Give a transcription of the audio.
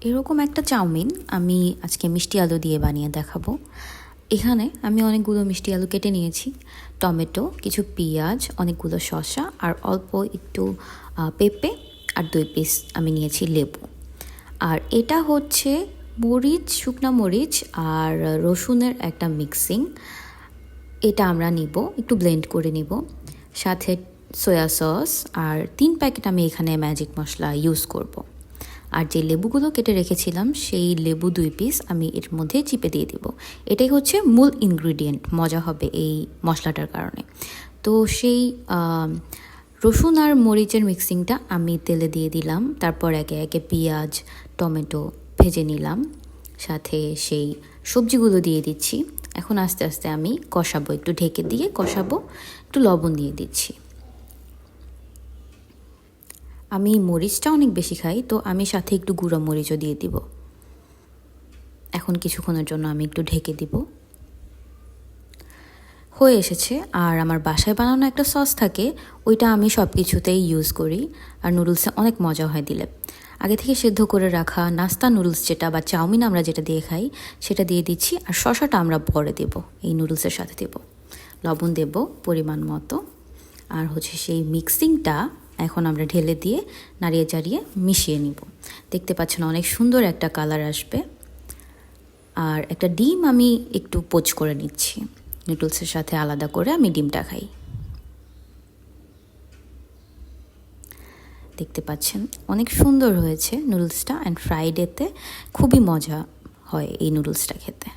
এরকম একটা চাউমিন আমি আজকে মিষ্টি আলু দিয়ে বানিয়ে দেখাবো। এখানে আমি অনেকগুলো মিষ্টি আলু কেটে নিয়েছি, টমেটো, কিছু পেঁয়াজ, অনেকগুলো শসা আর অল্প একটু পেঁপে আর 2 পিস আমি নিয়েছি লেবু। আর এটা হচ্ছে মরিচ, শুকনা মরিচ আর রসুনের একটা মিক্সিং। এটা আমরা নিব, একটু ব্লেন্ড করে নিব। সাথে সয়া সস আর 3 প্যাকেট আমি এখানে ম্যাজিক মশলা ইউজ করব। আর যে লেবুগুলো কেটে রেখেছিলাম সেই লেবু 2 পিস আমি এর মধ্যে চিপে দিয়ে দিব। এটাই হচ্ছে মূল ইনগ্রিডিয়েন্ট, মজা হবে এই মশলাটার কারণে। তো সেই রসুন আর মরিচের মিক্সিংটা আমি তেলে দিয়ে দিলাম, তারপর একে একে পেঁয়াজ, টমেটো ভেজে নিলাম, সাথে সেই সবজিগুলো দিয়ে দিচ্ছি। এখন আস্তে আস্তে আমি কষাবো, একটু ঢেকে দিয়ে কষাবো, একটু লবণ দিয়ে দিচ্ছি। আমি মরিচটা অনেক বেশি খাই, তো আমি সাথে একটু গুঁড়ো মরিচও দিয়ে দিব। এখন কিছুক্ষণের জন্য আমি একটু ঢেকে দিব। হয়ে এসেছে। আর আমার বাসায় বানানো একটা সস থাকে, ওইটা আমি সব কিছুতেই ইউজ করি। আর নুডলসে অনেক মজা হয় দিলে। আগে থেকে সেদ্ধ করে রাখা নাস্তা নুডলস যেটা বা চাউমিন আমরা যেটা দিয়ে খাই সেটা দিয়ে দিচ্ছি। আর শসাটা আমরা পরে দেব, এই নুডলসের সাথে দেব। লবণ দেব পরিমাণ মতো। আর হচ্ছে সেই মিক্সিংটা এখন আমরা ঢেলে দিয়ে নাড়িয়ে চাড়িয়ে মিশিয়ে নিব। দেখতে পাচ্ছেন অনেক সুন্দর একটা কালার আসবে। আর একটা ডিম আমি একটু পোচ করে নিচ্ছি, নুডলসের সাথে আলাদা করে আমি ডিমটা খাই। দেখতে পাচ্ছেন অনেক সুন্দর হয়েছে নুডলসটা। অ্যান্ড ফ্রাইডেতে খুবই মজা হয় এই নুডলসটা খেতে।